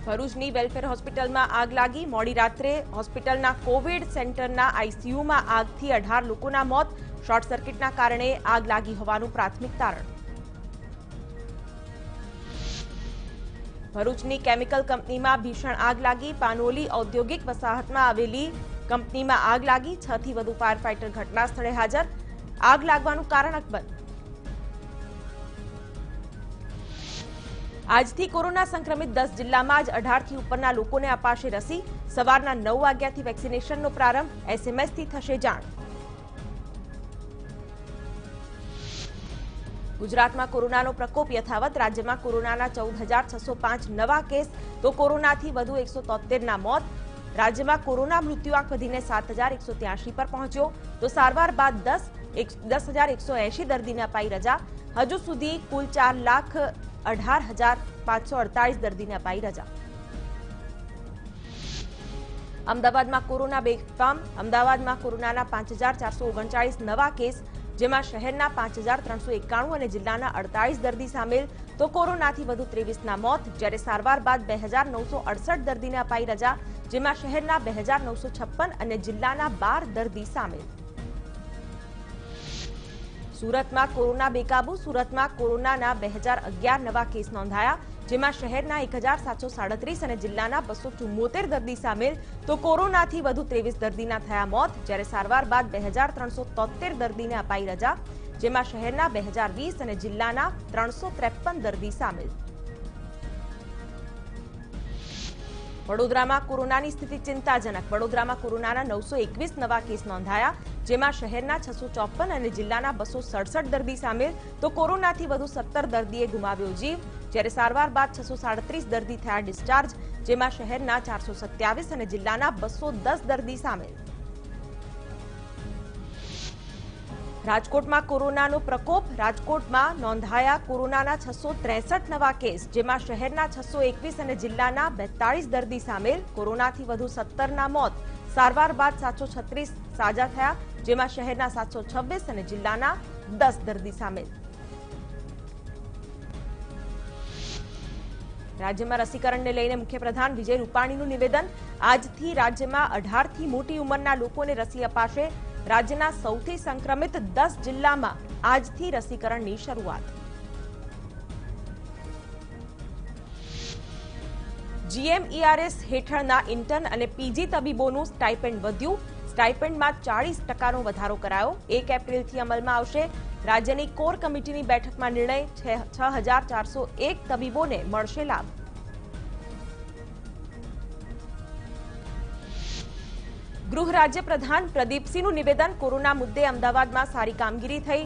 ભરૂચની વેલફેર હોસ્પિટલમાં આગ લાગી। મોડી રાત્રે હોસ્પિટલના કોવિડ સેન્ટરના આઈસીયુમાં આગથી 18 લોકોના મોત। શોર્ટ સર્કિટના કારણે આગ લાગી હોવાનું પ્રાથમિક તારણ। ભરૂચની કેમિકલ કંપનીમાં ભીષણ આગ લાગી। પાનોલી ઔદ્યોગિક વસાહતમાં આવેલી કંપનીમાં આગ લાગી। 6 થી વધુ ફાયર ફાઇટર ઘટના સ્થળે હાજર। આગ લાગવાનું કારણ અકબંધ। આજથી કોરોના સંક્રમિત 10 જિલ્લામાં જ 18 થી ઉપરના લોકોને અપાશે રસી। સવારના 9 વાગ્યાથી વેક્સિનેશનનો પ્રારંભ। એસએમએસથી થશે જાણ। ગુજરાતમાં કોરોનાનો પ્રકોપ યથાવત। રાજ્યમાં કોરોનાના 14,605 નવા કેસ તો કોરોનાથી વધુ 173ના મોત। રાજ્યમાં કોરોના મૃત્યુઆંક વધીને 7,183 પર પહોંચ્યો તો સારવાર બાદ 10,180 દર્દીને અપાઈ રજા। હજુ સુધી કુલ 4,18,548 દર્દીને અપાઈ રજા। અમદાવાદમાં કોરોના બેફામ। અમદાવાદમાં કોરોનાના 5,439 નવા કેસ, જેમાં શહેરના 5,391 અને જિલ્લાના 48 દર્દી સામેલ તો કોરોનાથી વધુ 23ના મોત। જ્યારે સારવાર બાદ 2,968 દર્દીને અપાઈ રજા, જેમાં શહેરના 2,956 અને જિલ્લાના 12 દર્દી સામેલ। સુરતમાં કોરોના બેકાબુ। સુરતમાં કોરોનાના 2,011 નવા કેસ નોંધાયા, જેમાં શહેરના 1,737 અને જિલ્લાના 274 દર્દી સામેલ તો કોરોનાથી વધુ 23 દર્દીના થયા મોત। જ્યારે સારવાર બાદ 2,373 દર્દીને અપાઈ રજા, જેમાં શહેરના 2,020 અને જિલ્લાના 353 દર્દી સામેલ। વડોદરામાં કોરોનાની સ્થિતિ ચિંતાજનક। વડોદરામાં કોરોનાના 921 નવા કેસ નોંધાયા, જેમાં શહેરના 654 અને જિલ્લાના 267 દર્દી સામેલ તો કોરોનાથી વધુ 17 દર્દીએ ગુમાવ્યો જીવ। જ્યારે સારવાર બાદ 637 દર્દી થયા ડિસ્ચાર્જ, જેમાં શહેરના 427 અને જિલ્લાના 210 દર્દી સામેલ। રાજકોટમાં કોરોનાનો પ્રકોપ। રાજકોટમાં નોંધાયા કોરોનાના 663 નવા કેસ, જેમાં શહેરના 621 અને જિલ્લાના 42 દર્દી સામેલ। કોરોનાથી વધુ 17ના મોત। સારવાર બાદ 736 સાજા થયા, જેમાં શહેરના 726 અને જિલ્લાના 10 દર્દી સામેલ। રાજ્યમાં રસીકરણને લઈને મુખ્યપ્રધાન વિજય રૂપાણીનું નિવેદન। આજથી રાજ્યમાં 18 થી મોટી ઉંમરના લોકોને રસી અપાશે। રાજ્યના સૌથી સંક્રમિત 10 જિલ્લામાં આજથી રસીકરણની શરૂઆત। જીએમઈઆરએસ હેઠળના ઇન્ટર્ન અને પીજી તબીબોનું સ્ટાઇપેન્ડ વધ્યું। સ્ટાઇપેન્ડમાં 40% વધારો કરાયો। 1 એપ્રિલથી અમલમાં આવશે। રાજ્યની કોર કમિટીની બેઠકમાં નિર્ણય। 6,401 તબીબોને મળશે લાભ। ગૃહ રાજ્ય પ્રધાન પ્રદીપસિંહનું નિવેદન। કોરોના મુદ્દે અમદાવાદમાં સારી કામગીરી થઈ।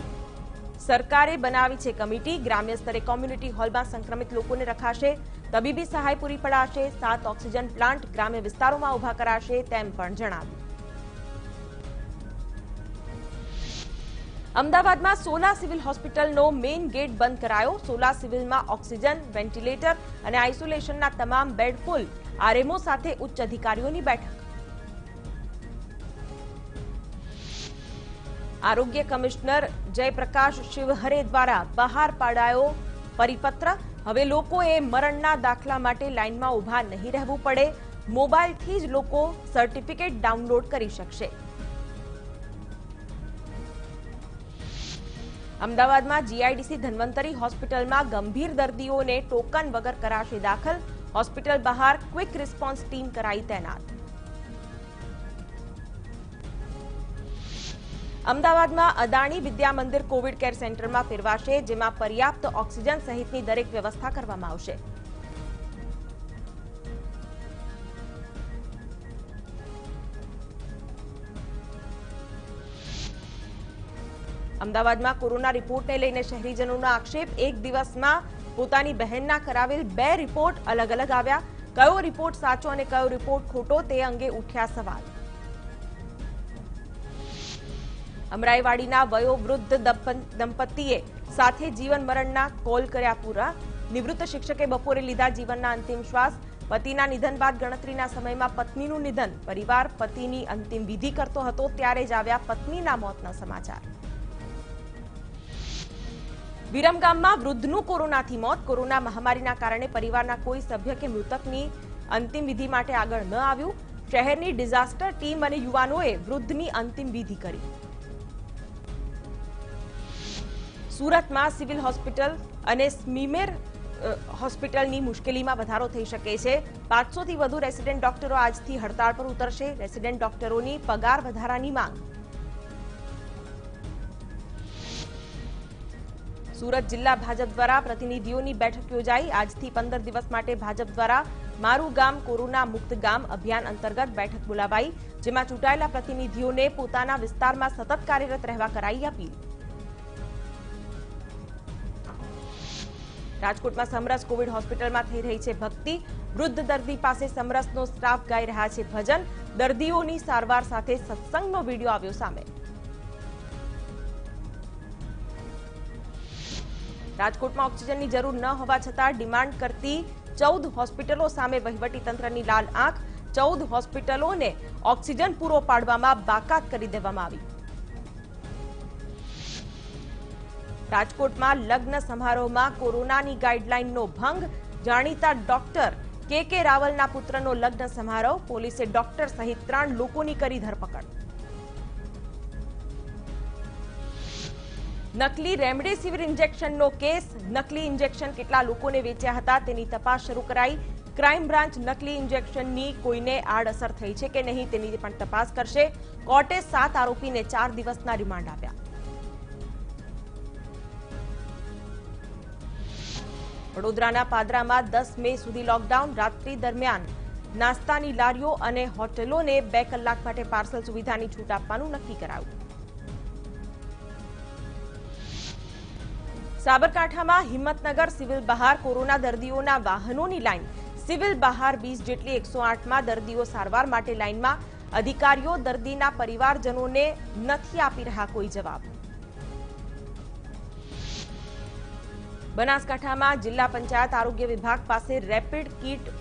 સરકારે બનાવી છે કમિટી। ગ્રામ્ય સ્તરે કોમ્યુનિટી હોલમાં સંક્રમિત લોકોને રખાશે। તબીબી સહાય પૂરી પડાશે। 7 ઓક્સિજન પ્લાન્ટ ગ્રામ્ય વિસ્તારોમાં ઉભા કરાશે, તેમ પણ જણાવ્યું। અમદાવાદમાં સોલા સિવિલ હોસ્પિટલનો મેઇન ગેટ બંધ કરાયો। સોલા સિવિલમાં ઓક્સિજન, વેન્ટિલેટર અને આઇસોલેશનના તમામ બેડ ફૂલ। આરએમઓ સાથે ઉચ્ચ અધિકારીઓની બેઠક। આરોગ્ય કમિશનર જયપ્રકાશ શિવહરે દ્વારા બહાર પાડાયો પરિપત્ર। હવે લોકોએ મરણના દાખલા માટે લાઇનમાં ઉભા નહીં રહેવું પડે। મોબાઈલથી જ લોકો સર્ટિફિકેટ ડાઉનલોડ કરી શકશે। અમદાવાદમાં જીઆઈડીસી ધન્વંતરી હોસ્પિટલમાં ગંભીર દર્દીઓને ટોકન વગર કરાશે દાખલ। હોસ્પિટલ બહાર ક્વિક રિસ્પોન્સ ટીમ કરાઈ તૈનાત। અમદાવાદમાં અદાણી વિદ્યા મંદિર કોવિડ કેર સેન્ટરમાં ફેરવાશે, જેમાં પર્યાપ્ત ઓક્સિજન સહિતની દરેક વ્યવસ્થા કરવામાં આવશે। અમદાવાદમાં કોરોના રિપોર્ટને લઈને શહેરીજનોનો આક્ષેપ। એક દિવસમાં પોતાની બહેનના કરાવેલ 2 રિપોર્ટ અલગ અલગ આવ્યા। કયો રિપોર્ટ સાચો અને કયો રિપોર્ટ ખોટો તે અંગે ઉઠ્યા સવાલ। અમરાઈવાડીના વયોવૃદ્ધ દંપતીએ સાથે જીવન મરણના કોલ કર્યા પૂરા। નિવૃત્ત શિક્ષકે બપોરે લીધા જીવનના અંતિમ શ્વાસ। પતિના નિધન બાદ ગણતરીના સમયમાં પત્નીનું નિધન। પરિવાર પતિની અંતિમ વિધિ કરતો હતો ત્યારે જ આવ્યા પત્નીના મોતના સમાચાર। વિરમગામમાં વૃદ્ધનું કોરોનાથી મોત. કોરોના મહામારીના કારણે પરિવારના કોઈ સભ્ય કે મૃતકની અંતિમ વિધિ માટે આગળ ન આવ્યું. શહેરની ડિઝાસ્ટર ટીમ અને યુવાનોએ વૃદ્ધની અંતિમ વિધિ કરી. સુરતમાં સિવિલ હોસ્પિટલ અને સ્મીમેર હોસ્પિટલની મુશ્કેલીમાં વધારો થઈ શકે છે. 500 થી વધુ રેસિડેન્ટ ડોક્ટરો આજથી હડતાળ પર ઉતરશે. રેસિડેન્ટ ડોક્ટરોની પગાર વધારાની માંગ. સુરત જિલ્લા ભાજપ દ્વારા પ્રતિનિધિઓની બેઠક યોજાઈ. આજથી 15 દિવસ માટે ભાજપ દ્વારા મારું ગામ કોરોના મુક્ત ગામ અભિયાન અંતર્ગત બેઠક બોલાવાઈ, જેમાં ચૂંટાયેલા પ્રતિનિધિઓને પોતાના વિસ્તારમાં સતત કાર્યરત રહેવા કરાઈ અપીલ. રાજકોટમાં સમરસ કોવિડ હોસ્પિટલમાં થઈ રહી છે ભક્તિ. વૃદ્ધ દર્દી પાસે સમરસનો સ્ટાફ ગાઈ રહ્યા છે ભજન. દર્દીઓની સારવાર સાથે સત્સંગનો વિડીયો આવ્યો સામે. રાજકોટમાં ઓક્સિજનની જરૂર ન હોવા છતાં ડિમાન્ડ કરતી 14 હોસ્પિટલો સામે વહીવટીતંત્રની લાલ આંખ. 14 હોસ્પિટલોને ઓક્સિજન પૂરો પાડવામાં બાકાત કરી દેવામાં આવી. રાજકોટમાં લગ્ન સમારોહમાં કોરોનાની ગાઈડલાઈનનો ભંગ. જાણીતા ડોક્ટર કે રાવલના પુત્રનો લગ્ન સમારોહ. પોલીસે ડોક્ટર સહિત 3 લોકોની કરી ધરપકડ. નકલી રેમડેસિવિર ઇન્જેક્શનનો કેસ. નકલી ઇન્જેક્શન કેટલા લોકોને વેચ્યા હતા તેની તપાસ શરૂ કરાઈ. ક્રાઇમ બ્રાન્ચ નકલી ઇન્જેક્શનની કોઈને આડઅસર થઈ છે કે નહીં તેની પણ તપાસ કરશે. કોર્ટે 7 આરોપીને 4 દિવસના રિમાન્ડ આપ્યા. વડોદરાના પાદરામાં 10 મે સુધી લોકડાઉન. રાત્રિ દરમિયાન નાસ્તાની લારીઓ અને હોટેલોને 2 કલાક માટે પાર્સલ સુવિધાની છૂટ આપવાનું નક્કી કરાયું. સાબરકાંઠામાં હિંમતનગર સિવિલ બહાર કોરોના દર્દીઓના વાહનોની લાઈન. સિવિલ બહાર 20 જેટલી 108માં દર્દીઓ સારવાર માટે લાઈનમાં. અધિકારીઓ દર્દીના પરિવારજનોને નથી આપી રહ્યા કોઈ જવાબ. બનાસકાંઠામાં જિલ્લા પંચાયત આરોગ્ય વિભાગ પાસે રેપિડ કીટ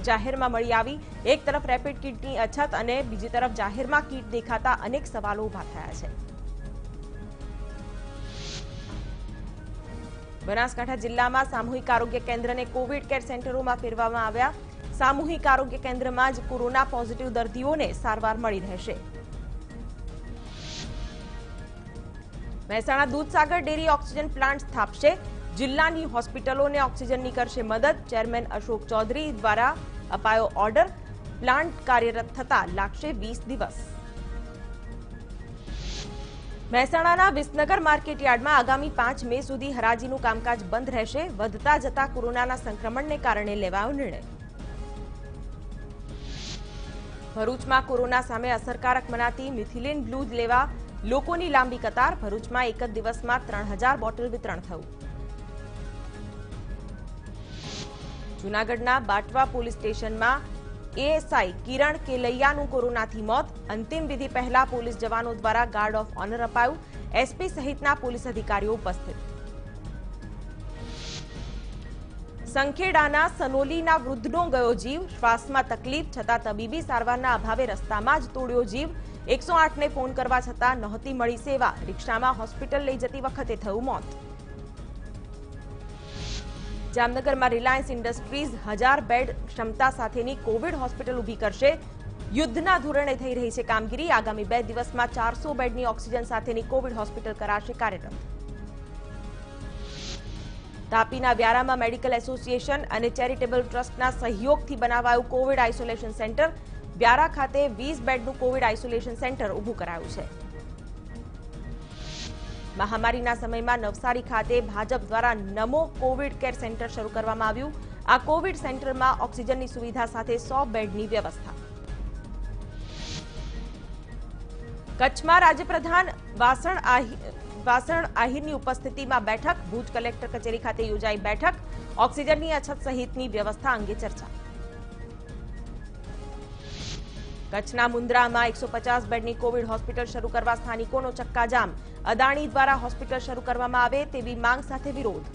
જાહેરમાં મળી આવી. એક તરફ રેપિડ કીટની અછત અને બીજી તરફ જાહેરમાં કીટ દેખાતા અનેક સવાલો ઉભા થયા છે. બનાસકાંઠા જિલ્લામાં સામૂહિક આરોગ્ય કેન્દ્રને કોવિડ કેર સેન્ટરોમાં ફેરવવામાં આવ્યા. સામૂહિક આરોગ્ય કેન્દ્રમાં જ કોરોના પોઝિટિવ દર્દીઓને સારવાર મળી રહેશે. Mahesana Dudhsagar dairy oxygen plant સ્થાપશે. જિલ્લાની હોસ્પિટલોને ઓક્સિજનની કરશે મદદ. ચેરમેન અશોક ચૌધરી દ્વારા અપાયો ઓર્ડર. પ્લાન્ટ કાર્યરત થતા લાગશે 20 દિવસ. મહેસાણાના વિસનગર માર્કેટયાર્ડમાં આગામી 5 મે સુધી હરાજીનું કામકાજ બંધ રહેશે. વધતા જતા કોરોનાના સંક્રમણને કારણે લેવાયો નિર્ણય. ભરૂચમાં કોરોના સામે અસરકારક મનાતી મિથિલિન બ્લુ લેવા લોકોની લાંબી કતાર. ભરૂચમાં એક જ દિવસમાં 3000 બોટલ વિતરણ થયું. જૂનાગઢના બાટવા પોલીસ સ્ટેશનમાં એએસઆઈ કિરણ કેલૈયાનું કોરોનાથી મોત. અંતિમ વિધિ પહેલા પોલીસ જવાનો દ્વારા ગાર્ડ ઓફ ઓનર અપાયું. એસપી સહિતના પોલીસ અધિકારીઓ ઉપસ્થિત. સંખેડાના સનોલીના વૃદ્ધનો ગયો જીવ. શ્વાસમાં તકલીફ છતાં તબીબી સારવારના અભાવે રસ્તામાં જ તોડ્યો જીવ. 108ને ફોન કરવા છતાં નહોતી મળી સેવા. રિક્ષામાં હોસ્પિટલ લઈ જતી વખતે થયું મોત. જામનગરમાં રિલાયન્સ ઇન્ડસ્ટ્રીઝ 1000 બેડ ક્ષમતા સાથેની કોવિડ હોસ્પિટલ ઊભી કરશે. યુદ્ધના ધોરણે થઈ રહી છે કામગીરી. આગામી 2 દિવસમાં 400 બેડની ઓક્સિજન સાથેની કોવિડ હોસ્પિટલ કરાશે કાર્યરત. તાપીના વ્યારામાં મેડિકલ એસોસિએશન અને ચેરિટેબલ ટ્રસ્ટના સહયોગથી બનાવાયું કોવિડ આઇસોલેશન સેન્ટર. વ્યારા ખાતે 20 બેડનું કોવિડ આઇસોલેશન સેન્ટર ઊભું કરાયું છે. મહામારીના સમયમાં નવસારી ખાતે ભાજપ દ્વારા નમો કોવિડ કેર સેન્ટર શરૂ કરવામાં આવ્યું. આ કોવિડ સેન્ટરમાં ઓક્સિજનની સુવિધા સાથે 100 બેડની વ્યવસ્થા. કચ્છમાં રાજ્યપ્રધાન વાસણ આહિરની ઉપસ્થિતિમાં બેઠક. ભુજ કલેક્ટર કચેરી ખાતે યોજાઈ બેઠક. ઓક્સિજનની અછત સહિતની વ્યવસ્થા અંગે ચર્ચા. કચ્છના મુન્દ્રામાં 150 બેડની કોવિડ હોસ્પિટલ શરૂ કરવા સ્થાનિકોનો ચક્કાજામ. અદાણી દ્વારા હોસ્પિટલ શરૂ કરવામાં આવે તેવી માંગ સાથે વિરોધ.